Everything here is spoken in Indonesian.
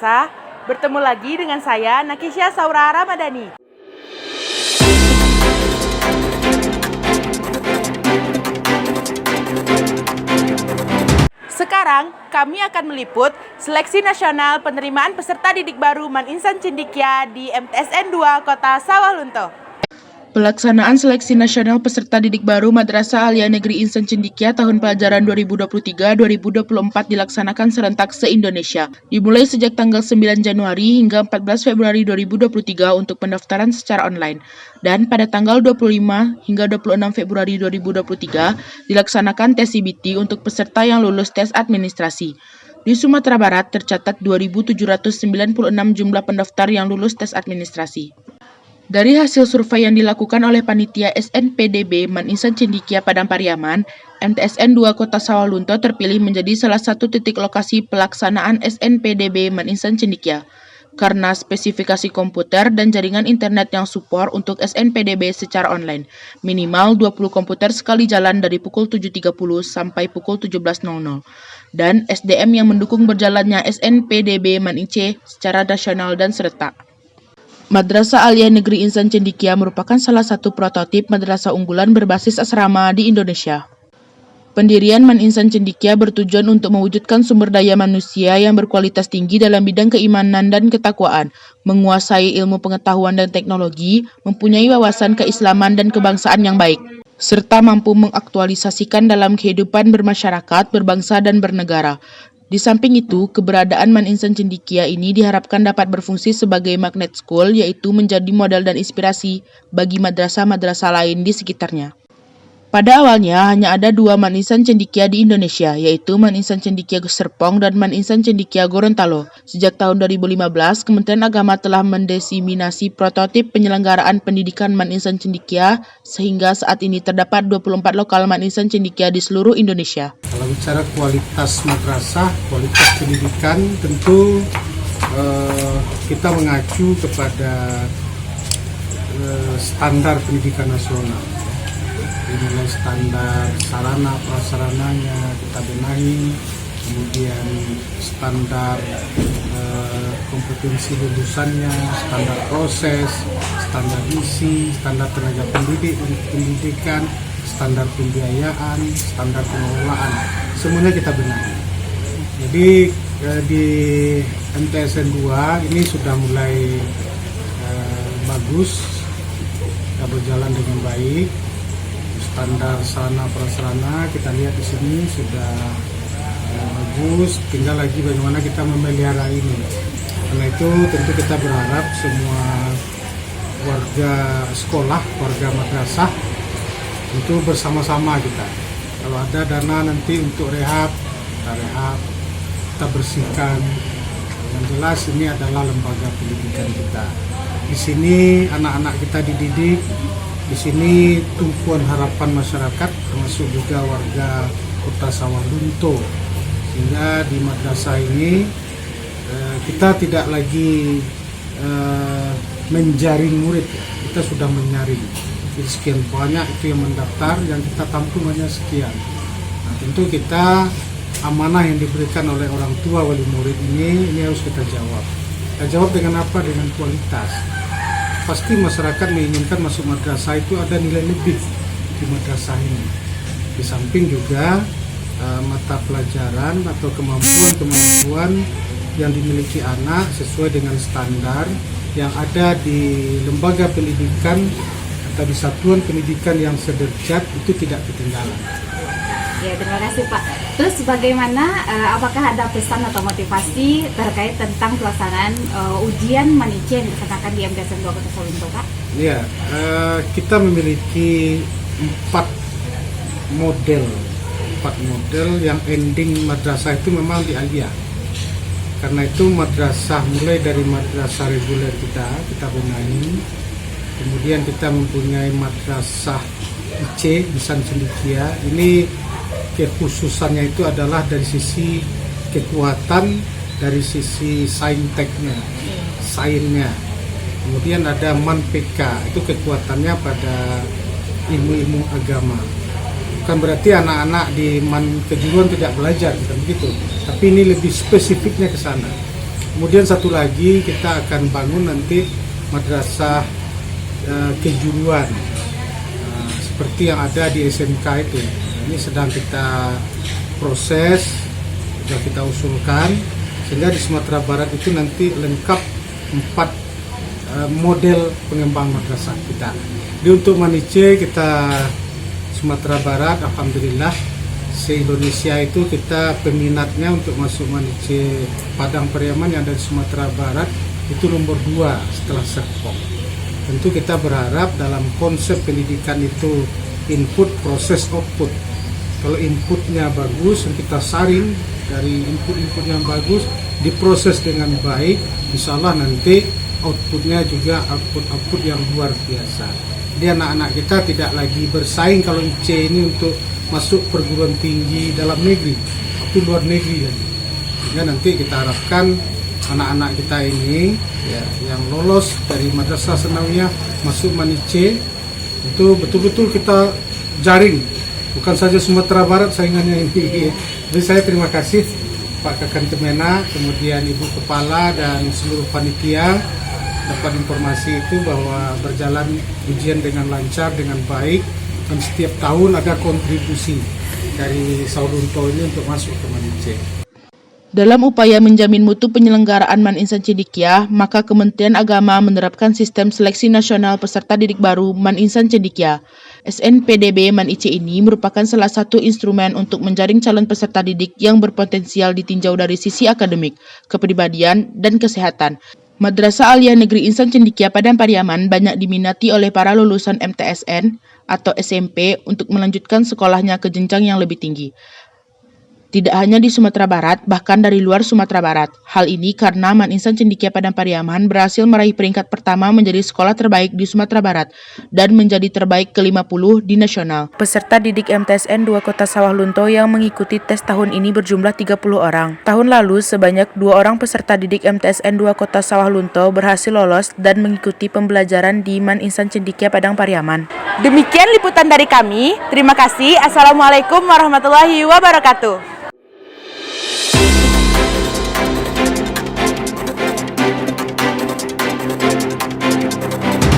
Madrasah. Bertemu lagi dengan saya, Nakisha Saura Ramadhani. Sekarang, kami akan meliput seleksi nasional penerimaan peserta didik baru Man Insan Cendekia di MTSN 2 Kota Sawalunto. Pelaksanaan seleksi nasional peserta didik baru Madrasah Aliyah Negeri Insan Cendekia tahun pelajaran 2023-2024 dilaksanakan serentak se-Indonesia. Dimulai sejak tanggal 9 Januari hingga 14 Februari 2023 untuk pendaftaran secara online. Dan pada tanggal 25 hingga 26 Februari 2023 dilaksanakan tes CBT untuk peserta yang lulus tes administrasi. Di Sumatera Barat tercatat 2.796 jumlah pendaftar yang lulus tes administrasi. Dari hasil survei yang dilakukan oleh Panitia SNPDB Man Insan Cendekia Padang Pariaman, MTSN 2 Kota Sawalunto terpilih menjadi salah satu titik lokasi pelaksanaan SNPDB Man Insan Cendekia karena spesifikasi komputer dan jaringan internet yang support untuk SNPDB secara online, minimal 20 komputer sekali jalan dari pukul 7.30 sampai pukul 17.00, dan SDM yang mendukung berjalannya SNPDB Man IC secara nasional dan serentak. Madrasah Aliyah Negeri Insan Cendekia merupakan salah satu prototip madrasah unggulan berbasis asrama di Indonesia. Pendirian Man Insan Cendekia bertujuan untuk mewujudkan sumber daya manusia yang berkualitas tinggi dalam bidang keimanan dan ketakwaan, menguasai ilmu pengetahuan dan teknologi, mempunyai wawasan keislaman dan kebangsaan yang baik, serta mampu mengaktualisasikan dalam kehidupan bermasyarakat, berbangsa, dan bernegara. Di samping itu, keberadaan Man Insan Cendekia ini diharapkan dapat berfungsi sebagai magnet school, yaitu menjadi modal dan inspirasi bagi madrasah-madrasah lain di sekitarnya. Pada awalnya, hanya ada 2 Man Insan Cendekia di Indonesia, yaitu Man Insan Cendekia Serpong dan Man Insan Cendekia Gorontalo. Sejak tahun 2015, Kementerian Agama telah mendesiminasi prototip penyelenggaraan pendidikan Man Insan Cendekia, sehingga saat ini terdapat 24 lokal Man Insan Cendekia di seluruh Indonesia. Kalau bicara kualitas madrasah, kualitas pendidikan, tentu kita mengacu kepada standar pendidikan nasional. Mulai standar sarana prasarananya kita benahi, kemudian standar kompetensi lulusannya, standar proses, standar isi, standar tenaga pendidik untuk pendidikan, standar pembiayaan, standar pengelolaan, semuanya kita benahi. Jadi di MTSN 2 ini sudah mulai bagus, kita berjalan dengan baik. Standar sarana prasarana kita lihat di sini sudah bagus, tinggal lagi bagaimana kita memelihara ini. Karena itu tentu kita berharap semua warga sekolah, warga madrasah itu bersama-sama kita. Kalau ada dana nanti untuk rehab, kita bersihkan. Yang jelas ini adalah lembaga pendidikan kita. Di sini anak-anak kita dididik. Di sini tumpuan harapan masyarakat, termasuk juga warga Kota Sawalunto. Sehingga di madrasah ini kita tidak lagi menjaring murid, kita sudah menyaring. Jadi sekian banyak itu yang mendaftar, yang kita tampung hanya sekian. Nah, tentu kita amanah yang diberikan oleh orang tua wali murid ini harus kita jawab. Kita jawab dengan apa? Dengan kualitas. Pasti masyarakat menginginkan masuk madrasah itu ada nilai lebih di madrasah ini. Di samping juga mata pelajaran atau kemampuan yang dimiliki anak sesuai dengan standar yang ada di lembaga pendidikan atau di satuan pendidikan yang sederajat itu tidak ketinggalan. Ya, terima kasih Pak. Terus bagaimana, apakah ada pesan atau motivasi terkait tentang pelaksanaan ujian Man IC yang dilaksanakan di MTSN 2 Kota Sawalunto, Pak? Ya, kita memiliki 4 model yang ending madrasah itu memang di Aliyah. Karena itu madrasah mulai dari madrasah reguler kita benahi, kemudian kita mempunyai madrasah IC Insan Cendekia. Ini kekhususannya itu adalah dari sisi kekuatan, dari sisi sainteknya, sainnya. Kemudian ada Man PK, itu kekuatannya pada ilmu-ilmu agama. Bukan berarti anak-anak di Man kejuruan tidak belajar, bukan begitu. Tapi ini lebih spesifiknya ke sana. Kemudian satu lagi kita akan bangun nanti madrasah kejuruan seperti yang ada di SMK itu. Ini sedang kita proses, sudah kita usulkan, sehingga di Sumatera Barat itu nanti lengkap 4 model pengembang madrasah kita. Jadi untuk Manice kita Sumatera Barat, alhamdulillah se-Indonesia itu kita peminatnya untuk masuk Manice Padang Pariaman yang ada di Sumatera Barat itu nomor 2 setelah Serpong. Tentu kita berharap dalam konsep pendidikan itu input, proses, output. Kalau inputnya bagus, kita saring dari input-input yang bagus, diproses dengan baik, insya Allah nanti outputnya juga output yang luar biasa. Jadi anak-anak kita tidak lagi bersaing kalau IC ini untuk masuk perguruan tinggi dalam negeri, itu luar negeri lagi. Sehingga nanti kita harapkan anak-anak kita ini ya, yang lolos dari Madrasah Sanawiyah masuk Manice itu betul-betul kita jaring, bukan saja Sumatera Barat saingannya ini. Jadi saya terima kasih Pak Kakan Kemena, kemudian Ibu Kepala dan seluruh panitia dapat informasi itu bahwa berjalan ujian dengan lancar, dengan baik, dan setiap tahun ada kontribusi dari Sawalunto ini untuk masuk ke Manice. Dalam upaya menjamin mutu penyelenggaraan Man Insan Cendekia, maka Kementerian Agama menerapkan sistem seleksi nasional peserta didik baru Man Insan Cendekia. SNPDB Man IC ini merupakan salah satu instrumen untuk menjaring calon peserta didik yang berpotensial ditinjau dari sisi akademik, kepribadian, dan kesehatan. Madrasah Aliyah Negeri Insan Cendekia Padang Pariaman banyak diminati oleh para lulusan MTSN atau SMP untuk melanjutkan sekolahnya ke jenjang yang lebih tinggi. Tidak hanya di Sumatera Barat, bahkan dari luar Sumatera Barat. Hal ini karena Man Insan Cendekia Padang Pariaman berhasil meraih peringkat pertama menjadi sekolah terbaik di Sumatera Barat dan menjadi terbaik ke-50 di nasional. Peserta didik MTSN 2 Kota Sawah Lunto yang mengikuti tes tahun ini berjumlah 30 orang. Tahun lalu, sebanyak 2 orang peserta didik MTSN 2 Kota Sawah Lunto berhasil lolos dan mengikuti pembelajaran di Man Insan Cendekia Padang Pariaman. Demikian liputan dari kami. Terima kasih. Assalamualaikum warahmatullahi wabarakatuh.